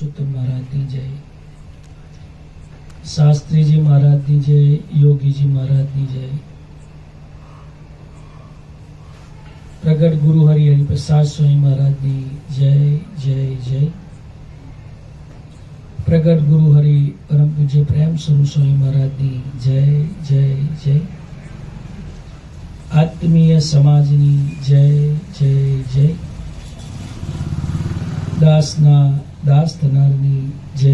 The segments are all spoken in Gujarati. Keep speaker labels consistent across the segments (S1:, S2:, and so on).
S1: पुरुषोत्तम महाराज की जय, शास्त्री जी महाराज की जय, योगी जी महाराज की जय, प्रगट गुरु हरि हरि प्रसाद स्वामी महाराज की जय जय जय, प्रगट गुरु हरि परम पूज्य प्रेम स्वरूप स्वामी महाराज की जय जय जय, आत्मीय समाजनी जय जय जय, दासना दास थनाરની જય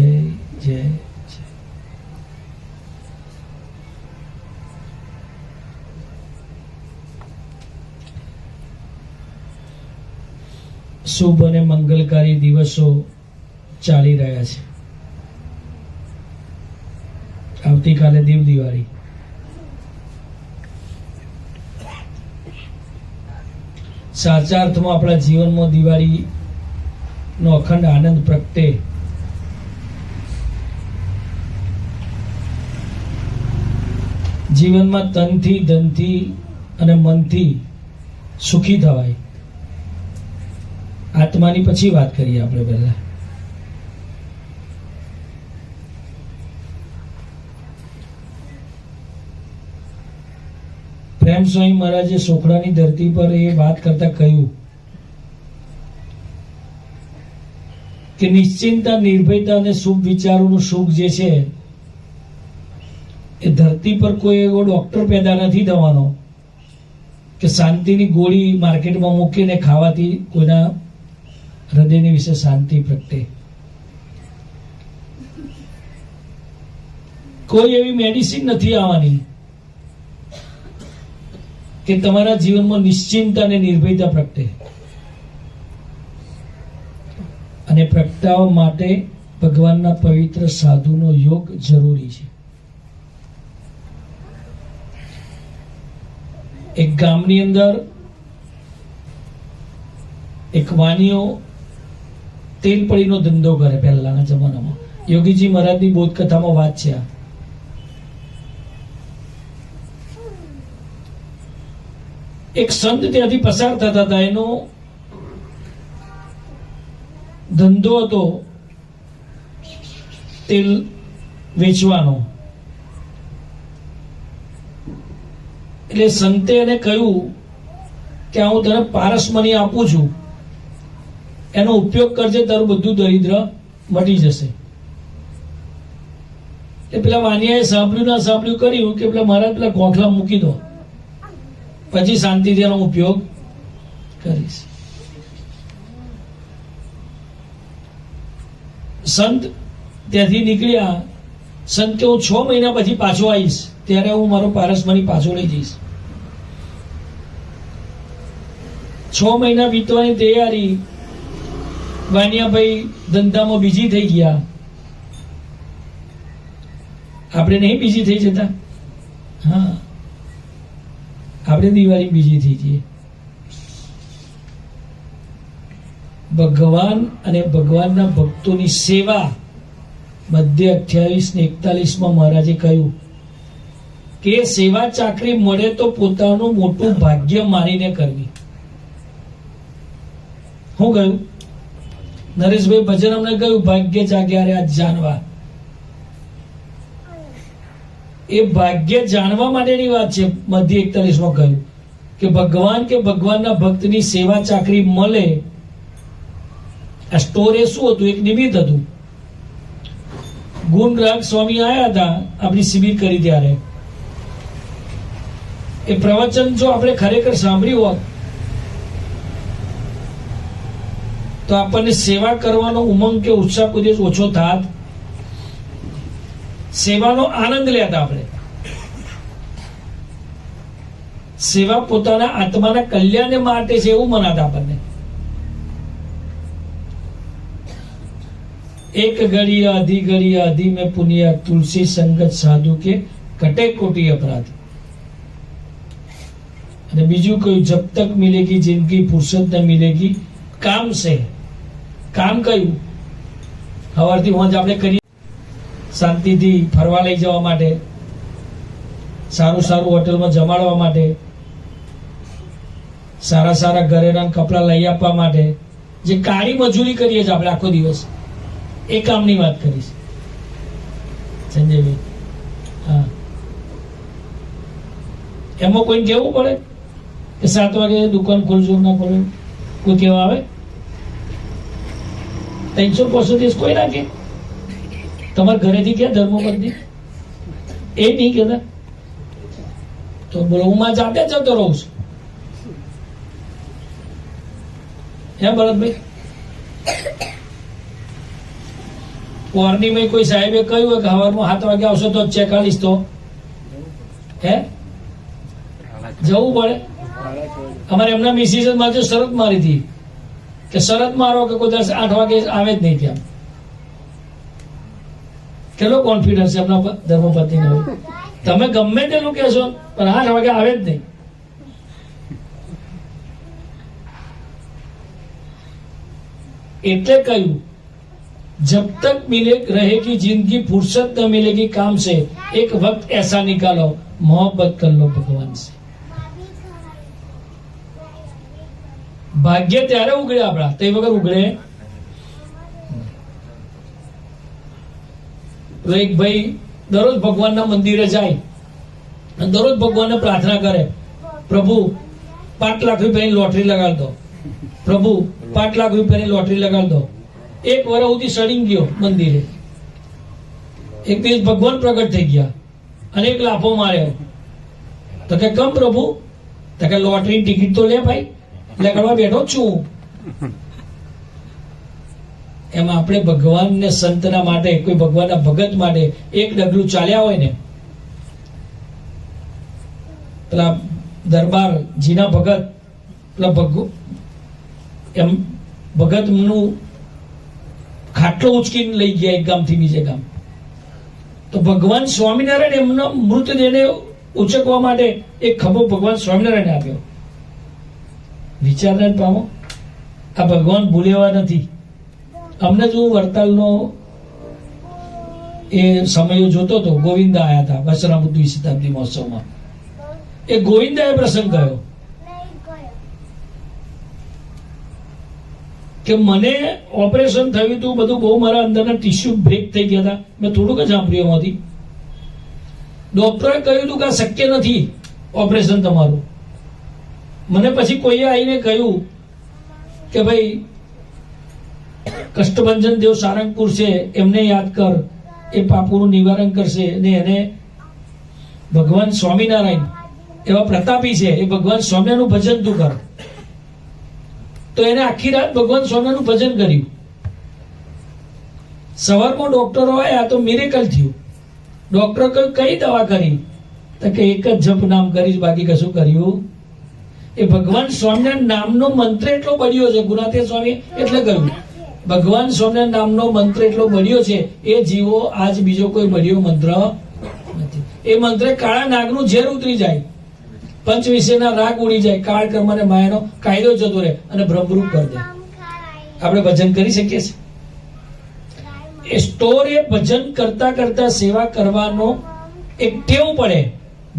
S1: જય જય। શુભ અને મંગલકારી દિવસો ચાલી રહ્યા છે। આવતીકાલે દીવ દિવાળી, સાચા અર્થમાં આપણા જીવનમાં દિવાળી નો અખંડ આનંદ પ્રગટે। જીવનમાં તનથી ધનથી અને મનથી સુખી થવાય। આત્માની પછી વાત કરીએ આપણે પહેલા। પ્રેમ સ્વામી મહારાજે સોખડાની ધરતી પર એ વાત કરતા કહ્યું કે નિશ્ચિંતા, નિર્ભયતા અને શુભ વિચારોનું સુખ જે છે એ ધરતી પર કોઈ એવો ડોક્ટર પેદા નથી થવાનો કે શાંતિની ગોળી માર્કેટમાં મૂકીને ખાવાથી કોઈના હૃદયની વિશે શાંતિ પ્રગટે। કોઈ એવી મેડિસિન નથી આવવાની કે તમારા જીવનમાં નિશ્ચિંતા અને નિર્ભયતા પ્રગટે। અને પ્રગટાવવા માટે ભગવાનના પવિત્ર સાધુનો યોગ જરૂરી છે। એક ગામની અંદર એક વાનીઓ તેલપડીનો ધંધો કરે પહેલાના જમાનામાં। યોગીજી મહારાજની બોધકથામાં વાત છે। એક સંત ત્યાંથી પસાર થતા હતા, એનો ધંધો હતો તેલ વેચવાનો। એટલે સંતે એને કહ્યું કે હું તને પારસમણી આપું છું, એનો ઉપયોગ કરજે, તારું બધું દરિદ્ર મટી જશે। એ પેલા વાનિયાએ સાંભળ્યું ના સાંભળ્યું કર્યું કે પેલા મહારાજ પેલા ગોખલા મૂકી દો, પછી શાંતિથી એનો ઉપયોગ કરીશ। સંત ત્યાંથી નીકળ્યા। સંત કે હું 6 મહિના પછી પાછો આવીશ, ત્યારે હું મારો પારસમણી પાછો લઈ જઈશ। 6 મહિના વીતવાની તૈયારી, વાનિયાભાઈ ધંધામાં બીજી થઈ ગયા। આપણે નહીં બીજી થઈ જતા? હા, આપણે દિવાળી બીજી થઈ જઈએ। ભગવાન અને ભગવાનના ભક્તોની સેવા મધ્ય 28 ને 41 મહારાજે કહ્યું કે સેવા ચાકરી મળે તો પોતાનું મોટું ભાગ્ય માનીને કરવી। શું કહ્યું? નરેશભાઈ ભજન અમને કહ્યું ભાગ્ય જાગ્યા રે આજ જાણવા। એ ભાગ્ય જાણવા માટેની વાત છે। મધ્ય 41 કહ્યું કે ભગવાન કે ભગવાનના ભક્તની સેવા ચાકરી મળે। આ સ્ટોરે શું હતું? એક નિમિત્ત હતું। ગુણરાગ સ્વામી આવ્યા હતા આપણી શિબિર કરી ત્યારે। એ પ્રવચન જો આપણે ખરેખર સાંભળ્યું હોત તો આપણને સેવા કરવાનો ઉમંગ કે ઉત્સાહ કોઈ દિવસ ઓછો થાત। સેવાનો આનંદ લેતા આપણે। સેવા પોતાના આત્માના કલ્યાણ માટે છે એવું મનાતા આપણને। एक घड़िया आधी घड़िया आधी में पुनिया, तुलसी संगत साधु के कटे कोटि अपराध। અને બીજું કહ્યું जब तक मिलेगी जिंदगी फुर्सत न मिलेगी काम से। કામ કયું? સવારથી હોંજ આપણે કરીએ શાંતિથી ફરવા લઈ જવા માટે, સારું સારું હોટલમાં જમાડવા માટે, સારા સારા ઘરેણા કપડા લઈ આપવા માટે, જે કાળી મજૂરી કરીએ છીએ આપણે આખો દિવસ, એ કામની વાત કરીશ સંજયભાઈ. હા, એમાં કોઈને કેવું પડે કે 7 વાગે દુકાન ખોલજો ના ખોલો? કોઈ કેવા આવે? 365 દિવસ કોઈ ના કે? તમારા ઘરેથી ક્યાં ધર્મપત્ની એ નહીં કહેતા? તો બોલો, હું માં જાતે જતો રહું છું. હે ભરતભાઈ? પોર્ણિમે કોઈ સાહેબે કહ્યું હોય કે સવારમાં 7 વાગે આવશો તો ચેક આલીશ, તો હે જવું પડે? અમારે એમના મિસિસ મારે શરત મારી હતી કે શરત મારો કે કોઈ દિવસ 8 વાગે આવે જ નહીં. ત્યાં કેટલો કોન્ફિડન્સ છે એમના ધર્મપત્નીનો. તમે ગમે તેટલું કહેશો પણ 8 વાગે આવે જ નહીં. એટલે કહ્યું, जब तक मिले रहेगी जिंदगी, फुर्सत न मिलेगी काम से, एक वक्त ऐसा निकालो मोहब्बत कर लो भगवान से. ભાગ્ય ત્યારે ઉગડે આપણા, તે વગર ઉગડે. એક ભાઈ દરરોજ ભગવાનના મંદિરે જાય અને દરરોજ ભગવાનને પ્રાર્થના કરે, પ્રભુ 5 લાખ રૂપિયાની લોટરી લગાડ દો, પ્રભુ 5 લાખ રૂપિયાની લોટરી લગાડ દો. 1 વર્ષ સુધી સડી ગયો મંદિરે. એક દિવસ ભગવાન પ્રગટ થઈ ગયા અને 1 લાફો માર્યો. તો કે કમ પ્રભુ? તો કે લોટરીની ટિકિટ તો લે ભાઈ, લગાડવા બેઠો જ છું. એમ આપણે ભગવાનને, સંતના માટે, કોઈ ભગવાનના ભગત માટે એક ડગલું ચાલ્યા હોય ને, પેલા દરબારજીના ભગત, પેલા એમ ભગત નું ખાટલો ઉચકીને લઈ ગયા એક ગામથી બીજે ગામ. તો ભગવાન સ્વામિનારાયણ એમના મૃતદેહને ઉચકવા માટે એક ખભો ભગવાન સ્વામિનારાયણ આપ્યો. વિચારને પામો, આ ભગવાન ભૂલેવા નથી. અમને જ હું વડતાલનો એ સમયો જોતો હતો, ગોવિંદા આયા હતા વસરામુદ્દી શતાબ્દી મહોત્સવમાં. એ ગોવિંદાએ પ્રસંગ કહ્યો કે મને ઓપરેશન થયું હતું, બધું બહુ મારા અંદરના ટિશ્યુ બ્રેક થઈ ગયા હતા. મેં થોડુંક જ સાંભળ્યું એમાંથી. ડોક્ટરે કહ્યું હતું કે આ શક્ય નથી ઓપરેશન તમારું. મને પછી કોઈએ આવીને કહ્યું કે ભાઈ કષ્ટભંજન દેવ સારંગપુર છે, એમને યાદ કર, એ પાપોનું નિવારણ કરશે. અને એને ભગવાન સ્વામિનારાયણ એવા પ્રતાપી છે, એ ભગવાન સ્વામિનારાયણનું ભજન તું કર. તો એને આખી રાત ભગવાન સ્વામિનારાયણનું ભજન કર્યું. સવારમાં ડોક્ટરો આવ્યા તો મિરેકલ થયું. ડોક્ટરે કહ્યું કઈ દવા કરી? તો કે એક જ જપ નામ કરીશ, બાકી કશું કર્યું. એ ભગવાન સ્વામિનારાયણ નામનો મંત્ર એટલો બળ્યો છે, ગુણાતીત સ્વામી એટલે કહ્યું ભગવાન સ્વામિનારાયણ નામનો મંત્ર એટલો બળ્યો છે, એ જીવો આજ બીજો કોઈ બળ્યો મંત્ર નથી. એ મંત્રે કાળા નાગનું ઝેર ઉતરી જાય, પંચ વિષયના રાગ ઉડી જાય, કાળ કર્મ અને માયાનો કાયદો જતો રહે અને બ્રહ્મરૂપ કરી દે. આપણે ભજન કરી શકીએ છીએ. એ સ્ટોર એ ભજન કરતા કરતા સેવા કરવાનો એક ટેવ પડે,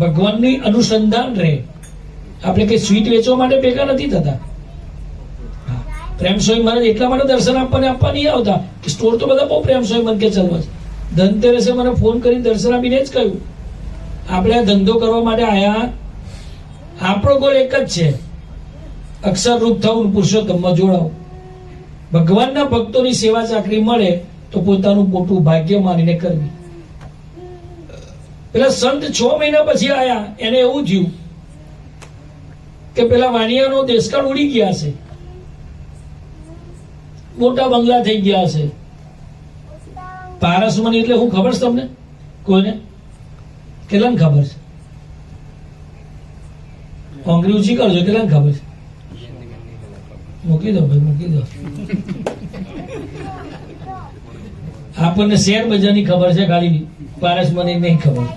S1: ભગવાનની અનુસંધાન રહે. આપણે કઈ સ્વીટ વેચવા માટે ભેગા નથી થતા. પ્રેમ સ્વામી મહારાજ એટલા માટે દર્શન આપવા નહીં આવતા કે સ્ટોર તો બધા બહુ પ્રેમ સ્વામી મન કે ચાલવા છે. ધનતેરસે મને ફોન કરી દર્શન આપીને જ કહ્યું, આપણે આ ધંધો કરવા માટે આયા, આપણો ગોલ એક જ છે, અક્ષર રૂપ થવું, પુરુષોત્તમમાં જોડાવું. ભગવાનના ભક્તોની સેવા ચાકરી મળે તો પોતાનું મોટું ભાગ્ય માનીને કરવી. પેલા સંત 6 મહિના પછી આયા, એને એવું થયું કે પેલા વાણિયાનો દેશકાળ ઉડી ગયા છે, મોટા બંગલા થઈ ગયા છે. પારસમણી એટલે હું ખબર છે તમને? કોઈને કેટલાને ખબર છે? ઓંગળી ઊંચી કરજો, કેટલાને ખબર છે? મૂકી દો ભાઈ, મૂકી દો. આપણને શેર બજારની ખબર છે, ખાલી પારસમણી નહીં ખબર.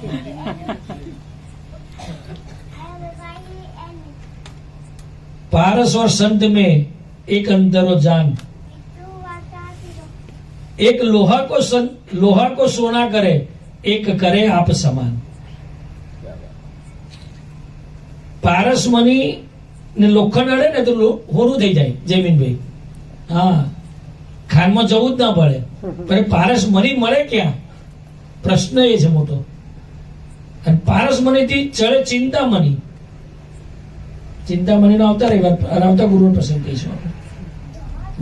S1: पारस और संत में एक अंतर और जान, एक लोहा को सोना करे, एक करे आप समान. पारस मनी ने लोखंड अड़े ने तो होरू થઈ જાય. જયમીનભાઈ, હા, ખાનમાં જવું જ ના પડે. પણ પારસ મની મળે ક્યાં, પ્રશ્ન એ છે મોટો. અને પારસ મની થી ચડે ચિંતામણી. ચિંતામણી નો આવતા રવિવાર આવતા ગુરુ પ્રસંગ કહીશું.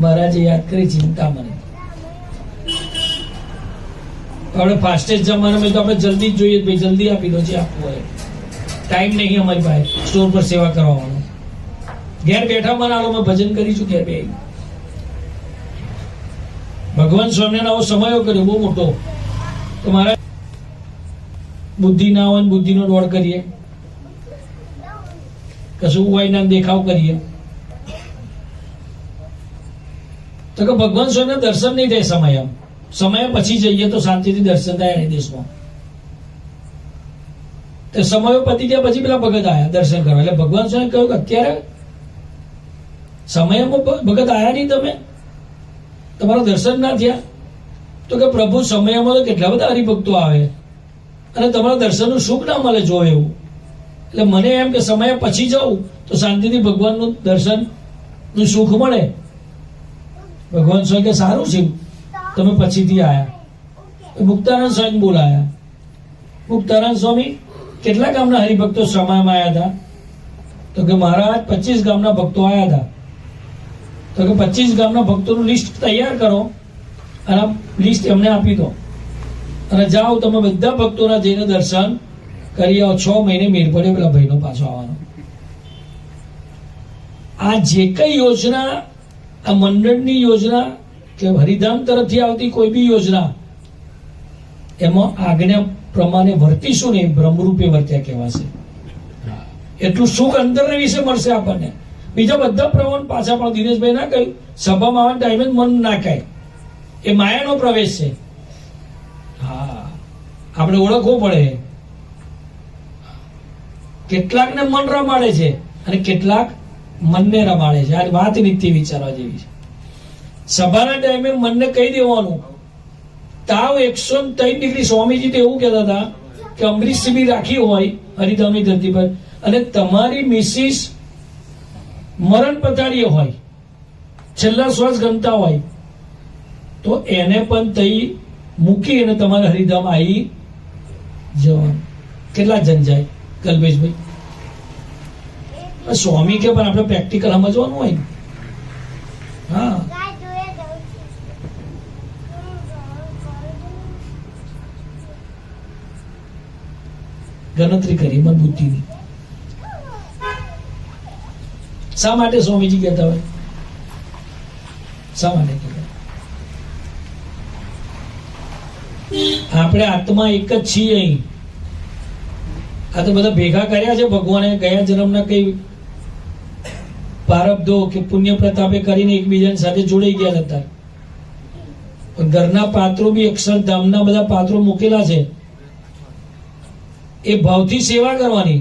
S1: મહારાજે યાદ કરી ચિંતામણી. આપણે ફાસ્ટેસ્ટ જમાનામાં તો આપણે જલ્દી જ જોઈએ, ભાઈ જલ્દી આપી દો, જે આપવું હોય. ટાઈમ નહીં અમારી પાસે સ્ટોર પર સેવા કરવાનો. ઘેર બેઠા મને આલો, મેં ભજન કરીશું ઘેર બે. ભગવાન સ્વામિનારાયણ આવો સમયો કર્યો બહુ મોટો. તો મારા બુદ્ધિ ના હોય, બુદ્ધિનો દોડ કરીએ, કશું હોય ના દેખાવ કરીએ, તો કે ભગવાન સ્વામિના દર્શન નહીં થાય સમય. સમય પછી જઈએ તો શાંતિથી દર્શન થાય એ દેશમાં. તો સમયો પતી ગયા પછી પેલા ભગત આયા દર્શન કરવા. એટલે ભગવાન સ્વામી કહ્યું કે અત્યારે સમયમાં ભગત આયા નહીં, તમે તમારા દર્શન ના થયા. તો કે પ્રભુ સમયમાં તો કેટલા બધા હરિભક્તો આવે અને તમારા દર્શનનું સુખ ના મળે જોવે એવું. એટલે મને એમ કે સમય પછી જાઉં તો શાંતિથી ભગવાનનું દર્શનનું સુખ મળે. ભગવાન સ્વામી કે સારું છે તમે પછીથી આયા. મુક્તાનંદ સ્વામી બોલાયા. મુક્તાનંદ સ્વામી કેટલા ગામના હરિભક્તો સમયમાં આવ્યા હતા? તો કે મહારાજ 25 ગામના ભક્તો આવ્યા હતા. તો કે 25 ગામના ભક્તોનું લિસ્ટ તૈયાર કરો અને લિસ્ટ એમને આપી દો અને જાઓ તમે બધા ભક્તોના જઈને દર્શન કરી આવો. 6 મહિને મેળ પડ્યો પેલા ભાઈનો પાછો આવવાનો. આ જે કઈ યોજના, આ મંડળની યોજના કે હરિધામ તરફથી આવતી કોઈ બી યોજના, એમાં આજ્ઞા પ્રમાણે વર્તીશું ને બ્રહ્મરૂપે વર્ત્યા કહેવાશે. એટલું સુખ અંતરને વિશે મળશે આપણને. બીજા બધા પ્રવણ પાછા પણ દિનેશભાઈ ના કહ્યું, સભામાં આવવાના ટાઈમે જ મન નાખાય, એ માયાનો પ્રવેશ છે. હા, આપણે ઓળખવું પડે. કેટલાકને મન રમાડે છે અને કેટલાક મનને રમાડે છે. આ વાત નિત્ય વિચારવા જેવી છે. સભાના ટાઈમે મનને કહી દેવાનું તાવ 103 ડિગ્રી. સ્વામીજી તો એવું કહેતા હતા કે અમરીશ શિબિર રાખી હોય હરિધામની ધરતી પર અને તમારી મિસિસ મરણ પથારીએ હોય, છેલ્લા શ્વાસ ગમતા હોય, તો એને પણ તઈ મૂકી અને તમારે હરિધામ આવી જવાનું. કેટલા જણ જાય કલ્પેશભાઈ? સ્વામી કે પણ આપણે પ્રેક્ટિકલ સમજવાનું હોય ને. હા, ગણતરી કરી મન બુદ્ધિની. શા માટે સ્વામીજી કહેતા હોય? શા માટે કહેતા? આપણે આત્મા એક જ છીએ અહીં. આ તો બધા ભેગા કર્યા છે ભગવાને ગયા જન્મના કઈ પ્રારબ્ધો કે પુણ્ય પ્રતાપે કરીને એકબીજાની સાથે જોડાઈ ગયા હતા. ઘરના પાત્રો બી અક્ષરધામના બધા પાત્રો મૂકેલા છે. એ ભાવથી સેવા કરવાની,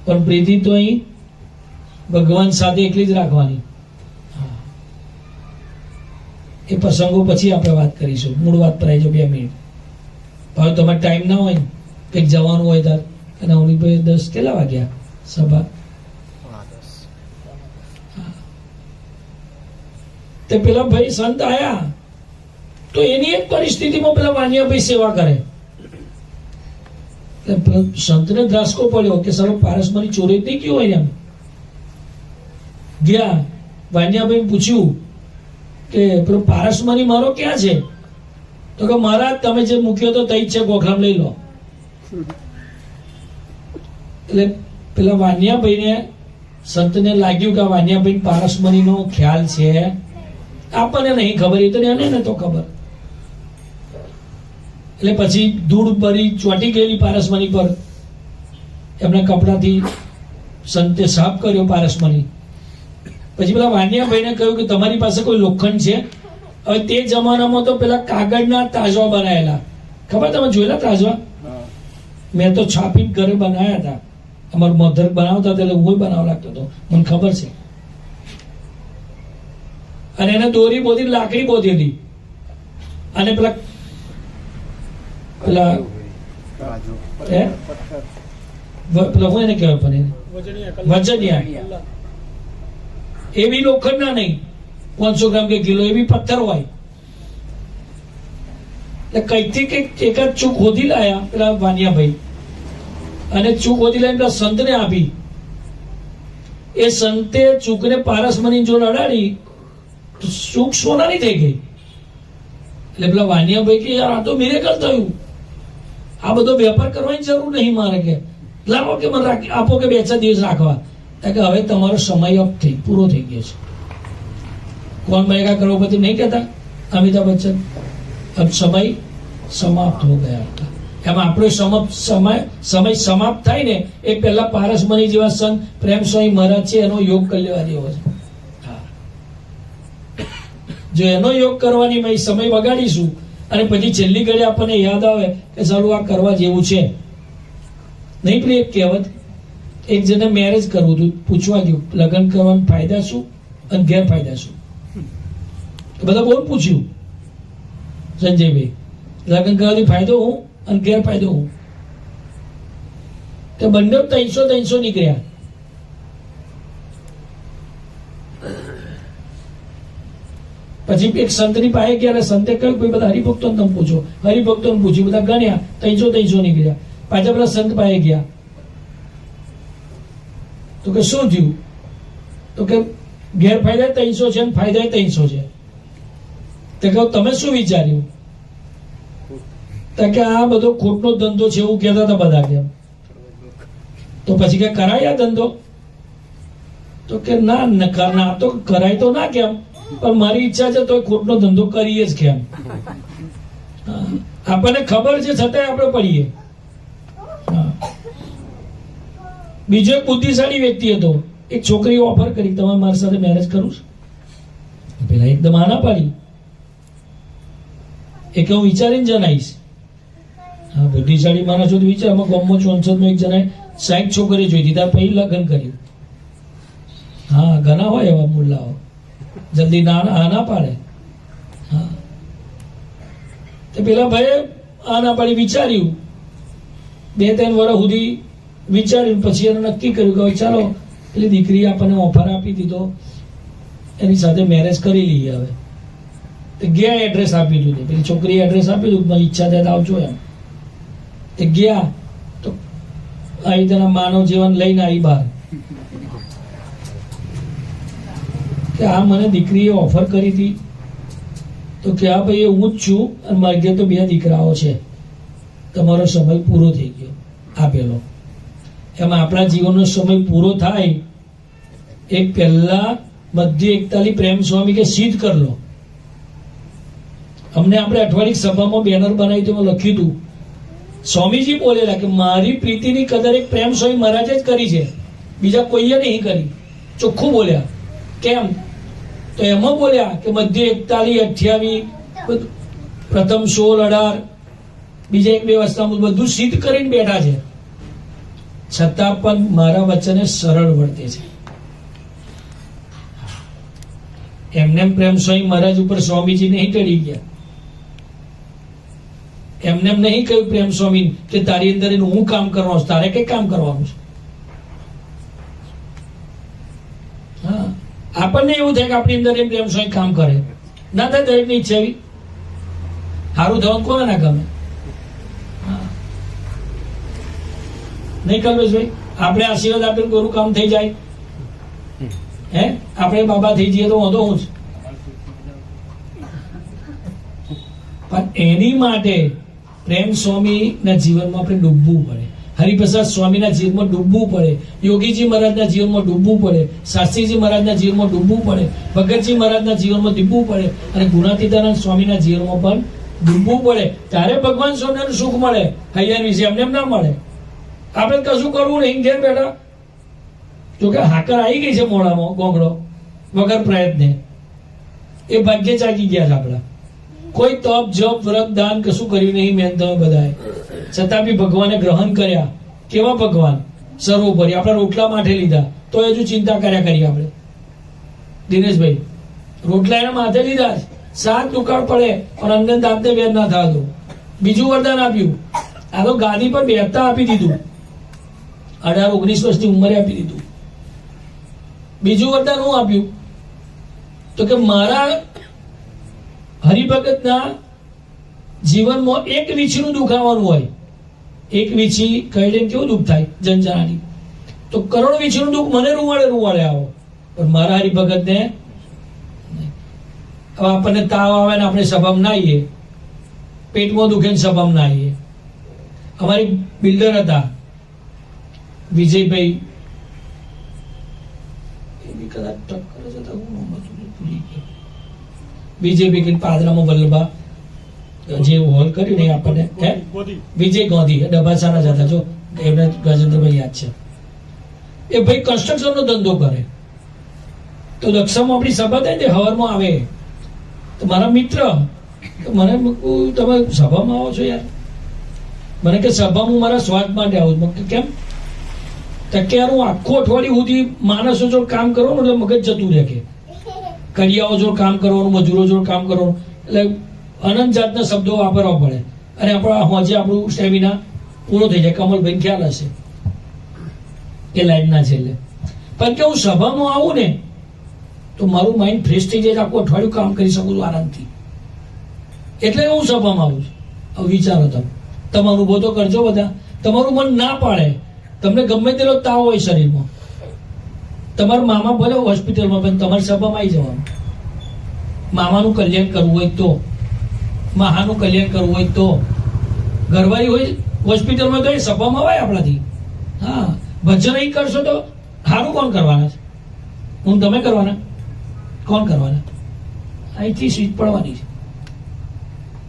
S1: પણ પ્રીતિ તો અહીં ભગવાન સાથે એકલી જ રાખવાની. એ પ્રસંગો પછી આપણે વાત કરીશું. મૂળ વાત પર આવી જાઓ 2 મિનિટ. ભાવ તમારે ટાઈમ ના હોય ને કંઈક જવાનું હોય તાર અને ભાઈ 10 કેટલા વાગ્યા સભા? તે પેલા ભાઈ સંત આયા તો એની એક પરિસ્થિતિમાં પેલા વાનિયાભાઈ સેવા કરે. સંતને ધ્રાસકો પડ્યો કે સારો પારસમાની ચોરી નહીં ગયો હોય. એમ ગયા વાનિયાભાઈ પૂછ્યું કે પેલો પારસમાની મારો ક્યાં છે? તો કે મહારાજ તમે જે મૂક્યો તો તઈ જ છે, ગોખલામ લઈ લો. એટલે પેલા વાનિયાભાઈને સંતને લાગ્યું કે આ વાનિયાભાઈ પારસમણીનો ખ્યાલ છે, આપણને નહીં ખબર, એ તો એને તો ખબર. એટલે પછી ધૂળ ભરી ચોટી ગયેલી પારસમણી પર એમના કપડાથી સંતે સાફ કર્યો પારસમણી. પછી પેલા વાનિયાભાઈને કહ્યું કે તમારી પાસે કોઈ લોખંડ છે? હવે તે જમાનામાં તો પેલા કાગળના તાજવા બનાયેલા, ખબર તમે જોયેલા તાજવા? મેં તો છાપી ઘરે બનાવ્યા હતા. અમારું મધર બનાવતા હતા એટલે હું બનાવવા લાગતો હતો, મને ખબર છે. અને એને દોરી બોધી, લાકડી બોધી હતી અને પેલા હું એને કહેવાય પણ વજનિયા, એ બી લોખંડના નહીં, 500 ગ્રામ કે કિલો, એ બી પથ્થર હોય એટલે કઈથી કઈક એકાદ ચૂક હોધી લાયા પેલા વાનિયાભાઈ, અને ચૂક હોધી લાવીને પેલા સંતને આપી. એ સંતે ચૂકને પારસમણી જોડે અડાડી તો ચૂક સોનાની થઈ ગઈ. એટલે પેલા વાનિયાભાઈ કે યાર આ તો મિરેકલ થયું, આ બધો વેપાર કરવાની જરૂર નહીં મારે, કે લાવો કે મને આપો કે 2-4 દિવસ રાખવા. કે હવે તમારો સમય અપ થઈ પૂરો થઈ ગયો છે. कौन बनेगा करोड़पति नहीं कहता अमिताभ बच्चन. अब समय समाप्त हो गया था. એમાં આપણો સમય સમાપ્ત થાય ને એ પહેલા પારસમણી જેવા સંત પ્રેમ સ્વામી મહારાજ છે એનો યોગ કરી લેવા જેવો છે. જો એનો યોગ કરવાની મેં સમય બગાડીશું અને પછી છેલ્લી ઘડી આપણને યાદ આવે કે ચાલો આ કરવા જેવું છે નહીં. પેલી એક કહેવત, એક જણે મેરેજ કરવું હતું, પૂછવા ગયું લગ્ન કરવાના ફાયદા શું અને ગેરફાયદા શું. બધા બહુ પૂછ્યું સંજયભાઈ, લગ્ન કરવાથી ફાયદો હું અને ગેરફાયદો હું. કે બંને 300 નીકળ્યા. પછી એક સંતની પાસે ગયા, સંતે કહ્યું ભાઈ બધા હરિભક્તો તમે પૂછો. હરિભક્તો પૂછ્યું, બધા ગણ્યા, 300 નીકળ્યા. પાછા પેલા સંત પાસે ગયા તો કે શું થયું? તો કે ગેરફાયદા 300 છે અને ફાયદા 300 છે. તો કહું તમે શું વિચાર્યું? તો કે આ બધો ખોટનો ધંધો છે એવું કહેતા હતા બધા. કેમ? તો પછી કે કરાય આ ધંધો? તો કે ના તો કરાય તો ના, કેમ પણ મારી ઈચ્છા છે તો ખોટનો ધંધો કરીએ જ. કેમ? આપણને ખબર છે છતાંય આપણે પડીએ. બીજો એક બુદ્ધિશાળી વ્યક્તિ હતો, એક છોકરી ઓફર કરી તમે મારી સાથે મેરેજ કરું છું. પેલા એકદમ આના પાડી. એક હું વિચારીને જણાવીશ. હા, બુદ્ધિશાળી માણસ તો વિચાર. આમાં ગામમાં 64 એક જણાએ 60 છોકરી જોઈ દીધા પછી લગ્ન કર્યું. હા, ઘણા હોય એવા મુલ્લાઓ, જલ્દી ના પાડે. હા, તો પેલા ભાઈ આના પાડી વિચાર્યું, 2-3 વર્ષ સુધી વિચાર્યું, પછી એને નક્કી કર્યું કે ચાલો પેલી દીકરી આપણને ઓફર આપી દીધો, એની સાથે મેરેજ કરી લઈએ. હવે તો ગયા, એડ્રેસ આપી દીધું, પેલી છોકરીએ એડ્રેસ આપી દીધું, મારી ઈચ્છા થાય તો આવજો એમ. તે ગયા તો આવી તેના માનવ જીવન લઈને આવી બહાર કે આ મને દીકરીએ ઓફર કરી હતી. તો કે હા ભાઈ હું જ છું અને મારી ઘેર તો 2 દીકરાઓ છે, તમારો સમય પૂરો થઈ ગયો. આપેલો એમાં આપણા જીવનનો સમય પૂરો થાય એક પહેલા મધ્ય 41 પ્રેમ સ્વામી કે સિદ્ધ કર લો. અમને આપણે અઠવાડિક સભામાં બેનર બનાવી તેમાં લખ્યું હતું, સ્વામીજી બોલેલા કે મારી પ્રીતિની કદર એક પ્રેમ સ્વામી મહારાજે જ કરી છે, બીજા કોઈએ નહીં કરી. ચોખ્ખું બોલ્યા. કેમ? તો એમાં બોલ્યા કે મધ્ય 41, 28, પ્રથમ 16, 18, બીજા 1-2 વર્ષમાં બધું સિદ્ધ કરીને બેઠા છે, છતાં પણ મારા વચને સરળ વર્તે છે. એમને પ્રેમ સ્વામી મહારાજ ઉપર સ્વામીજી નહીં ટળી ગયા. એમને નહીં કહ્યું પ્રેમ સ્વામી કે તારી અંદર હું કામ કરવાનું છું, તારે કઈ કામ કરવાનું છે. હા, આપણને એવું થાય કે આપણી અંદર એમ પ્રેમ સ્વામી કામ કરે ના થાય. દરેકની ઈચ્છા એવી, સારું થવાનું કોને ના ગમે? નહીં કલ્પેશભાઈ, આપણે આશીર્વાદ આપીને કોઈનું કામ થઈ જાય, હે આપણે બાબા થઈ જઈએ તો વાંધો હું જ. પણ એની માટે પ્રેમ સ્વામીના જીવનમાં આપણે ડૂબવું પડે, હરિપ્રસાદ સ્વામીના જીવનમાં ડૂબવું પડે, યોગીજી મહારાજના જીવનમાં ડૂબવું પડે, શાસ્ત્રીજી મહારાજના જીવનમાં ડૂબવું પડે, ભગતજી મહારાજના જીવનમાં ડૂબવું પડે અને ગુણાતીતાનંદ સ્વામીના જીવનમાં પણ ડૂબવું પડે. ત્યારે ભગવાન સ્વામીનું સુખ મળે. હૈયા વિશે એમને ના મળે. આપણે કશું કરવું નહીં, ઘેર બેઠા. જોકે હાકર આવી ગઈ છે મોડામાં, ગોગડો વગર પ્રયત્ને, એ ભાગ્ય ચાકી ગયા છે આપણા. કોઈ તપ જપ વ્રત દાન કશું કર્યું નહીં મેં તમે બધાએ, છતાં બી ભગવાને ગ્રહણ કર્યા. કેવા ભગવાન? સર્વોપરી. આપણા રોટલા માથે લીધા તો હજુ ચિંતા કર્યા કરી આપણે. દિનેશભાઈ, રોટલા એના માથે લીધા, 7 દુકાળ પડે અને અંદર દાંતને વેર ના થતો. બીજું વરદાન આપ્યું, આ તો ગાદી પર બેસતા આપી દીધું, 18-19 વર્ષની ઉંમરે આપી દીધું. બીજું વરદાન હું આપ્યું? તો કે મારા હરિભગતના જીવનમાં એક વીછીનું દુઃખ આવવાનું હોય. એક વીછી કહીને કેવું દુઃખ થાય જનજનાની, તો કરોડ વીછીનું દુઃખ મને રૂવાડે આવો, પણ મારા હરિભગત ને હવે આપણને તાવ આવે ને આપણે સભામાં ના આવીએ, પેટમાં દુખે ને સભામાં ના આવીએ. અમારી બિલ્ડર હતા વિજયભાઈ, કદાચ ટક્કર જ હતા, બીજેપી પાદરામાં વલ્લભા જે હોલ કર્યું ને આપણને વિજય ગાંધી ડબાસાના જ હતા, જો એમને ગજેન્દ્રભાઈ યાદ છે. એ ભાઈ કન્સ્ટ્રક્શન નો ધંધો કરે, તો દક્ષામાં આપણી સભા થાય ને હવારમાં આવે, તો મારા મિત્ર મને તમે સભામાં આવો છો યાર? મને કે સભામાં હું મારા સ્વાદ માટે આવું. કેમ? કે યાર હું આખું અઠવાડિયું સુધી માણસો જોડે કામ કરવાનું એટલે મગજ જતું રહે, કે કડિયાઓ જોડે કામ કરવાનું, મજૂરો જોડે કામ કરવાનું, એટલે અનંત જાતના શબ્દો વાપરવા પડે, અને આપણા હોજે આપણું સ્ટેમિના પૂરો થઈ જાય. કમલભાઈ ખ્યાલ હશે એ લાઈનના છેલ્લે. પણ કે હું સભામાં આવું ને તો મારું માઇન્ડ ફ્રેશ થઈ જાય, આખું અઠવાડિયું કામ કરી શકું છું આરામથી. એટલે હું સભામાં આવું છું. હવે વિચારો તમે અનુભવ તો કરજો બધા. તમારું મન ના પાડે, તમને ગમે તેલો તાવ હોય શરીરમાં, તમારા મામા ભલે હોસ્પિટલમાં, પણ તમારી સભામાં આવી જવાનું. મામાનું કલ્યાણ કરવું હોય તો, મહાનું કલ્યાણ કરવું હોય તો, ઘરવાળી હોય હોસ્પિટલમાં તો એ સભામાં આવે આપણાથી. હા, ભજન અહીં કરશો તો સારું કોણ કરવાના છે? હું તમે કરવાના? કોણ કરવાના? અહીંથી સ્વીચ પડવાની છે.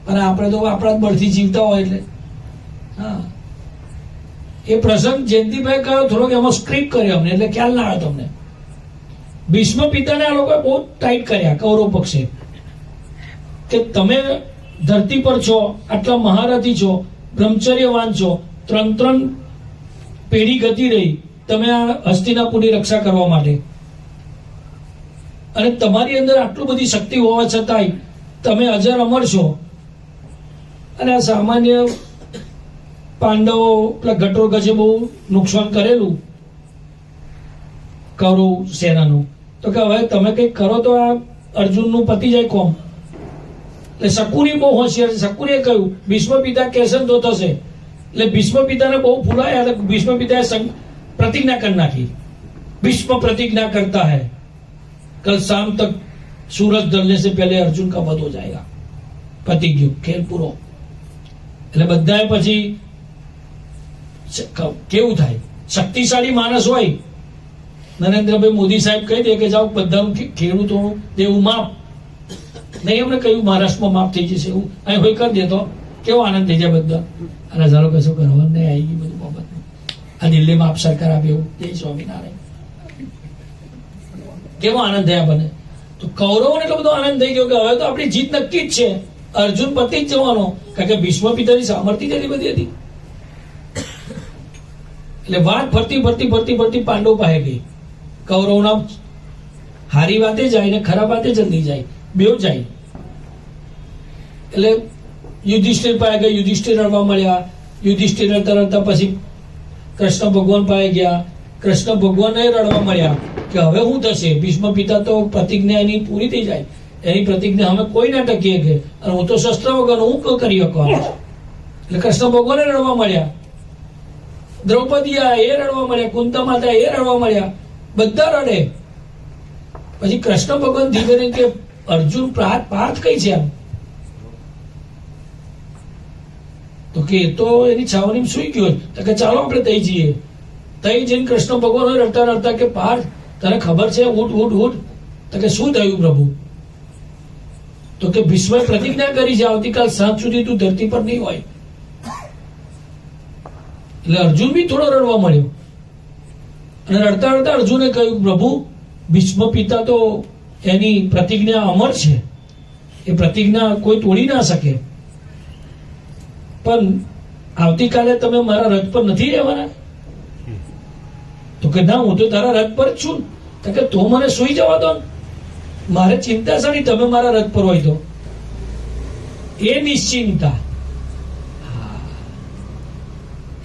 S1: અને આપણે તો આપણા બળથી જીવતા હોય એટલે. હા, એ પ્રસંગ જયંતિભાઈ કયો થોડોક એમાં સ્ક્રિપ્ટ કર્યો અમને, એટલે ખ્યાલ ના આવે તમને. ભીષ્મ પિતાને આ લોકોએ બહુ ટાઈટ કર્યા કૌરવ પક્ષે, કે તમે ધરતી પર છો, આટલા મહારથી છો, બ્રહ્મચર્યવાન છો, ત્રણ પેઢી ગતિ રહી તમે આ હસ્તિનાપુરની રક્ષા કરવા માટે, અને તમારી અંદર આટલું બધી શક્તિ હોવા છતાંય તમે અજર અમર છો, અને આ સામાન્ય પાંડવો પેલા ઘટોરગજે બહુ નુકસાન કરેલું કૌરવ સેનાનું, તો કે હવે તમે કંઈક કરો તો આ અર્જુનનું પતી જાય કોમ. એટલે શકુની બહુ હોશિયાર છે. શકુનીએ કહ્યું ભીષ્મ પિતા કહેશે તો થશે. એટલે ભીષ્મ પિતાને બહુ ફૂલાયા, એટલે ભીષ્મ પિતાએ પ્રતિજ્ઞા કરી નાખી. ભીષ્મ પ્રતિજ્ઞા કરતા है कल शाम तक सूरज ढलने से पहले अर्जुन का वध हो जाएगा. પતી ગયું, ખેલ પૂરો. એટલે બધાએ પછી કેવું થાય, શક્તિશાળી માણસ હોય, નરેન્દ્રભાઈ મોદી સાહેબ કહી દે કે જાઓ બધાનું ખેડૂતોનું દેવું માફ નહીં, એમને કહ્યું મહારાષ્ટ્રમાં માફ થઈ જશે, એવું અહીં હોય કરી દેતો કેવો આનંદ થઈ જાય બધા. અને ચાલો કશું કરવાનું નહીં, આવી ગયું બધું બાબત. આ દિલ્હીમાં આપ સરકાર આપે એવું, જય સ્વામિનારાયણ, કેવો આનંદ થયા બને. તો કૌરવોને એટલો બધો આનંદ થઈ ગયો કે હવે તો આપણી જીત નક્કી જ છે, અર્જુન પતિ જ જવાનો, કારણ કે ભીષ્મ પિતાની સામર્થ્ય જેટલી બધી હતી. એટલે વાત ફરતી ફરતી ફરતી ફરતી પાંડવ પાસે ગઈ. કૌરવના હારી વાતે જાય ને ખરાબ વાતે જલ્દી જાય, બેવ જાય. એટલે યુધિષ્ઠિર પાસે ગયા, યુધિષ્ઠિર રડવા મળ્યા. યુધિષ્ઠિર રડતા રડતા પછી કૃષ્ણ ભગવાન પાસે ગયા. કૃષ્ણ ભગવાન રડવા મળ્યા કે હવે શું થશે? ભીષ્મ પિતા તો પ્રતિજ્ઞા એની પૂરી થઈ જાય, એની પ્રતિજ્ઞા અમે કોઈ ના ટકીએ કે, અને હું તો શસ્ત્ર વગર હું કરી શકવાનું. એટલે કૃષ્ણ ભગવાન રડવા મળ્યા, દ્રૌપદી એ રડવા મળ્યા, કુંતા માતા એ રડવા મળ્યા, બધા રડે. પછી કૃષ્ણ ભગવાન ધીમે કે અર્જુન પાર્થ કઈ છે આમ? તો કે તો એની છાવણી સુઈ ગયો, તો કે ચાલો આપણે તઈ જઈએ. તઈ જઈને કૃષ્ણ ભગવાન રડતા રડતા કે પાર્થ તને ખબર છે? ઉઠ ઉઠ ઉઠ. તો કે શું થયું પ્રભુ? તો કે ભીષ્મએ પ્રતિજ્ઞા કરી છે આવતીકાલ સાંજ સુધી તું ધરતી પર નહીં હોય. એટલે અર્જુન બી થોડો રડવા મળ્યો, અને રડતા રડતા અર્જુને કહ્યું પ્રભુ ભીષ્મ પિતા તો એની પ્રતિજ્ઞા અમર છે, એ પ્રતિજ્ઞા કોઈ તોડી ના શકે, પણ આવતીકાલે તમે મારા રથ પર નથી રહેવાના? તો કે ના, હું તો તારા રથ પર જ છું. તો કે તો મને સુઈ જવા દો, મારે ચિંતા શાની, તમે મારા રથ પર હોય તો. એ નિશ્ચિંતા,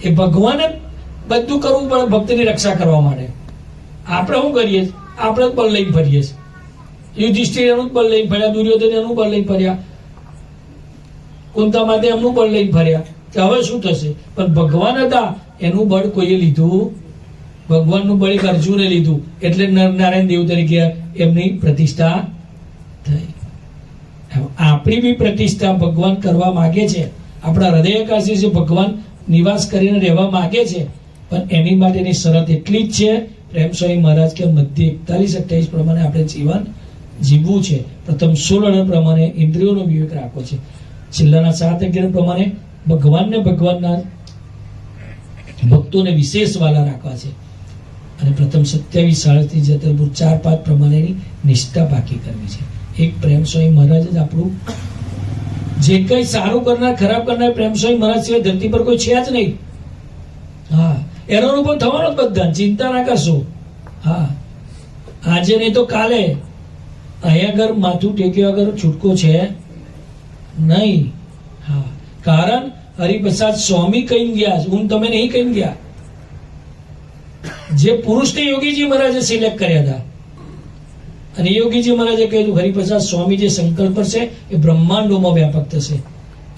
S1: એ ભગવાને બધું કરવું પડે ભક્તની રક્ષા કરવા માટે. આપણે શું કરીએ? આપણે જ બળ લઈને ફરીએ છીએ. યુધિષ્ઠિર એનું જ બળ લઈને ફર્યા, દુર્યોધન એનું બળ લઈને ફર્યા. કુંતા માટે એમનું બળ લઈને ફર્યા કે હવે શું થશે, પણ ભગવાન હતા એનું બળ કોઈએ લીધું, ભગવાનનું બળ એક અર્જુને લીધું, એટલે નરનારાયણ દેવ તરીકે એમની પ્રતિષ્ઠા થઈ. આપણી બી પ્રતિષ્ઠા ભગવાન કરવા માંગે છે, આપણા હૃદયકાશી છે ભગવાન નિવાસ કરીને રહેવા માંગે છે, પણ એની માટેની શરત એટલી જ છે પ્રેમ સ્વામી મહારાજ કે મધ્ય 41-28 પ્રમાણે આપણે જીવન જીવવું છે. પ્રથમ 16 પ્રમાણે ઇન્દ્રિયોનો વિવેક રાખવો છે, છેલ્લાના 7-11 પ્રમાણે ભગવાનને ભગવાનના ભક્તોને વિશેષ વાલા રાખવા છે, અને પ્રથમ 27-37 જતરપુર 4-5 પ્રમાણેની નિષ્ઠા બાકી કરવી છે. એક પ્રેમ સ્વામી મહારાજ જ આપણું જે કઈ સારું કરનાર ખરાબ કરનાર પ્રેમ સ્વામી મહારાજ સિવાય ધરતી પર કોઈ છે જ નહીં. હા, એનો અનુભવ થવાનો જ બધા, ચિંતા ના કરશો. હા, આજે નહીં તો કાલે અહીંયા આગળ માથું ટેક્યા વગર છૂટકો છે નહીં. હા, કારણ હરિપ્રસાદ સ્વામી કહી ગયા, હું તમે નહીં કહી ગયા. જે પુરુષને યોગીજી મહારાજે સિલેક્ટ કર્યા હતા, અને યોગીજી મહારાજે કહ્યું હરિપ્રસાદ સ્વામી જે સંકલ્પ કરશે એ બ્રહ્માંડોમાં વ્યાપક થશે.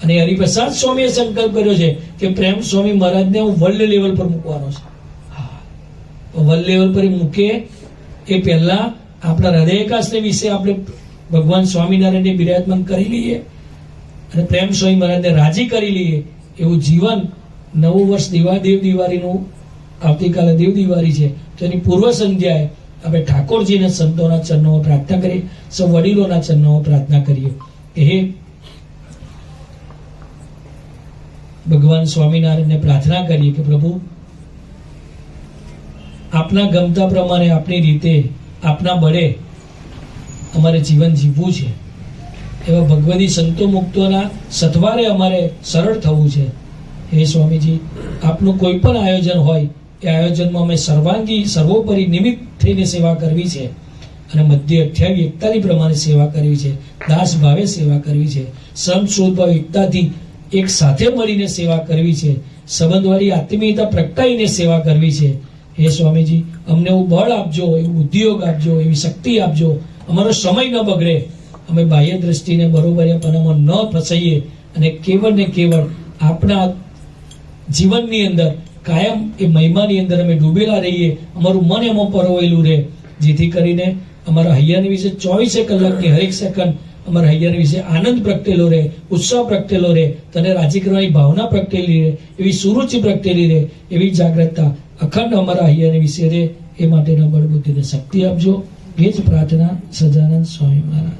S1: અને હરિપ્રસાદ સ્વામીએ સંકલ્પ કર્યો છે કે પ્રેમ સ્વામી મહારાજને હું વર્લ્ડ લેવલ પર મૂકવાનો છે. હા, વર્લ્ડ લેવલ પર મૂકે એ પહેલા આપણા હૃદયકાશને વિશે આપણે ભગવાન સ્વામિનારાયણને બિરાજમાન કરી લઈએ અને પ્રેમ સ્વામી મહારાજને રાજી કરી લઈએ. એવું જીવન, નવું વર્ષ દેવ દિવાળીનું આવતીકાલે દેવ દિવાળી છે, તો એની પૂર્વ સંધ્યાએ આપણે ઠાકોરજીને સંતોના ચરણોમાં પ્રાર્થના કરીએ, સૌ વડીલોના ચરણોમાં પ્રાર્થના કરીએ કે હે ભગવાન સ્વામિનારાયણને પ્રાર્થના કરીએ કે પ્રભુ આપના ગમતા પ્રમાણે આપની રીતે આપના બળે અમારે જીવન જીવવું છે. એવા ભગવદી સંતો મુક્તોના સથવારે અમારે સરળ થવું છે. હે સ્વામીજી, આપનું કોઈ પણ આયોજન હોય એ આયોજનમાં અમે સર્વાંગી સર્વોપરી નિમિત્ત થઈને સેવા કરવી છે, અને મધ્ય 28-41 પ્રમાણે સેવા કરવી છે, દાસ ભાવે સેવા કરવી છે, સંત શોધભાવ એકતાથી એક સાથે મળીને સેવા કરવી છે, સંબંધવાળી આત્મીયતા પ્રગટાઈને સેવા કરવી છે. હે સ્વામીજી, અમને એવું બળ આપજો, એવું ઉદ્યોગ આપજો, એવી શક્તિ આપજો, અમારો સમય ન બગડે, અમે બાહ્ય દ્રષ્ટિને બરોબરીપણામાં ન ફસાઈએ, અને કેવળ ને કેવળ આપણા જીવનની અંદર કાયમ એ મહિમાની અંદર અમે ડૂબેલા રહીએ, અમારું મન એમાં પરોવેલું રહે, જેથી કરીને અમારા હૈયાની વિશે 24 કલાકની હરેક સેકન્ડ અમારા હૈયાની વિશે આનંદ પ્રગટેલો રહે, ઉત્સાહ પ્રગટેલો રહે, તને રાજી કરવાની ભાવના પ્રગટેલી રહે, એવી સુરુચિ પ્રગટેલી રહે, એવી જાગૃતતા અખંડ અમારા હૈયાની વિશે રહે. એ માટેના બળ બુદ્ધિને શક્તિ આપજો. એ જ પ્રાર્થના સજાનંદ સ્વામી મહારાજ.